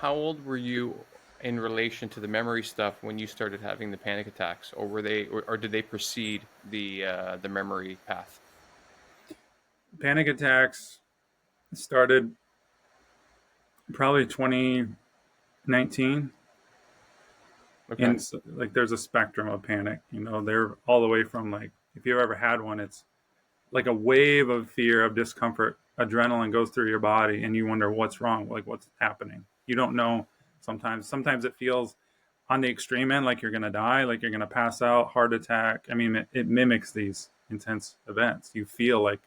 how old were you in relation to the memory stuff when you started having the panic attacks, or were they, or did they precede the memory path? Panic attacks started probably 2019. Okay. And like, there's a spectrum of panic. They're all the way from, like, if you've ever had one, it's like a wave of fear, of discomfort. Adrenaline goes through your body, and you wonder what's wrong, like what's happening. You don't know. Sometimes it feels on the extreme end, like you're going to die, like you're going to pass out, heart attack. I mean, it mimics these intense events. You feel like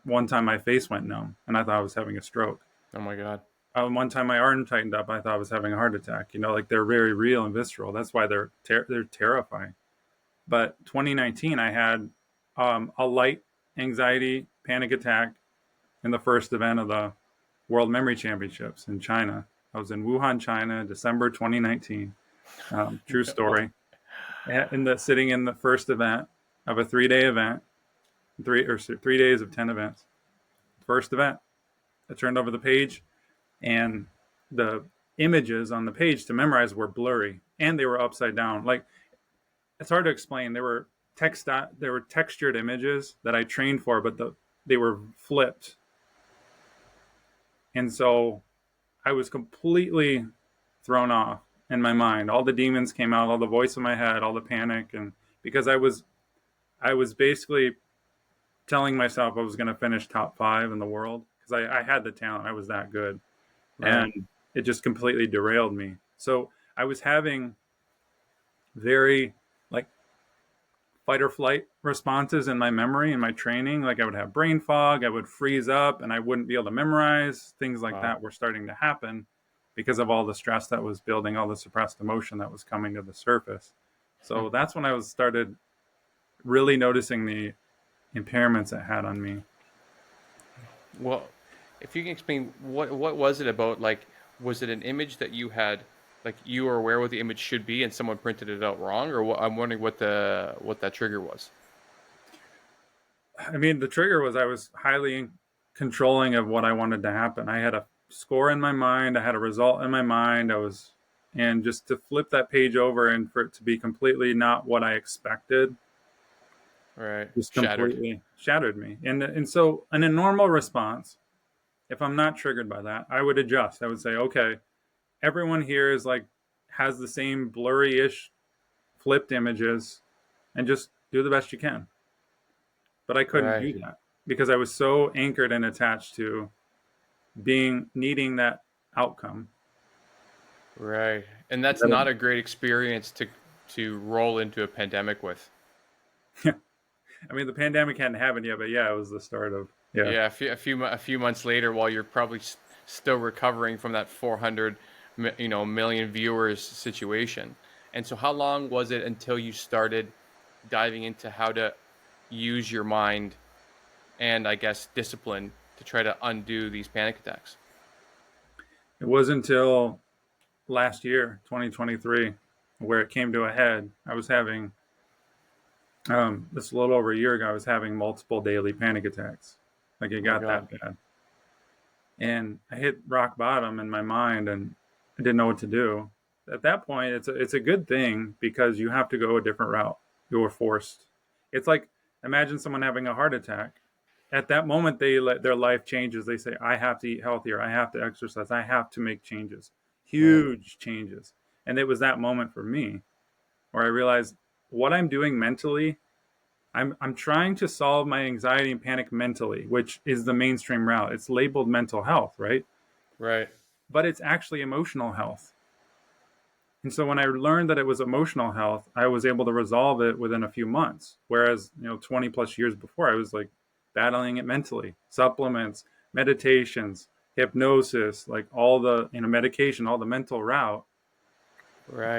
one time my face went numb, and I thought I was having a stroke. Oh my God. One time my arm tightened up, I thought I was having a heart attack. Like, they're very real and visceral. That's why they're terrifying. But 2019, I had a light anxiety panic attack in the first event of the World Memory Championships in China. I was in Wuhan, China, December 2019. True Oh, story. Sitting in the first event of a 3-day event, 3 days of 10 events. First event, I turned over the page, and the images on the page to memorize were blurry, and they were upside down. Like, it's hard to explain. There were textured images that I trained for, but they were flipped, and so I was completely thrown off in my mind. All the demons came out, all the voice in my head, all the panic, and because I was basically telling myself I was going to finish top 5 in the world, because I had the talent. I was that good, right. and it just completely derailed me. So I was having very, like, fight or flight responses in my memory, in my training. Like, I would have brain fog, I would freeze up, and I wouldn't be able to memorize. Things like Wow. that were starting to happen because of all the stress that was building, all the suppressed emotion that was coming to the surface. Hmm. So that's when I started really noticing the impairments it had on me. Well, if you can explain what was it about? Like, was it an image that you had, like you were aware what the image should be, and someone printed it out wrong, or what? I'm wondering what that trigger was. I mean, the trigger was I was highly controlling of what I wanted to happen. I had a score in my mind, I had a result in my mind. And just to flip that page over and for it to be completely not what I expected, Right. just Shattered. completely shattered me. And so, in a normal response, if I'm not triggered by that, I would adjust. I would say, okay, everyone here is like, has the same blurry-ish flipped images, and just do the best you can. But I couldn't Right. do that because I was so anchored and attached to needing that outcome. Right. And that's That not a great experience to roll into a pandemic with. I mean, the pandemic hadn't happened yet, but yeah, it was the start of, yeah. Yeah, a few months later, while you're probably still recovering from that 400, million viewers situation. And so, how long was it until you started diving into how to use your mind and, I guess, discipline to try to undo these panic attacks? It wasn't until last year, 2023, where it came to a head. I was having, this a little over a year ago, I was having multiple daily panic attacks. Like, it Oh my got God. that bad. And I hit rock bottom in my mind, and I didn't know what to do. At that point, it's a good thing because you have to go a different route. You were forced. It's like, imagine someone having a heart attack. At that moment, they let their life changes. They say, I have to eat healthier, I have to exercise, I have to make changes, Right. huge changes. And it was that moment for me where I realized what I'm doing mentally. I'm trying to solve my anxiety and panic mentally, which is the mainstream route. It's labeled mental health, right? Right. But it's actually emotional health. And so when I learned that it was emotional health, I was able to resolve it within a few months. Whereas, 20 plus years before, I was like battling it mentally. Supplements, meditations, hypnosis, like all the, medication, all the mental route. Right.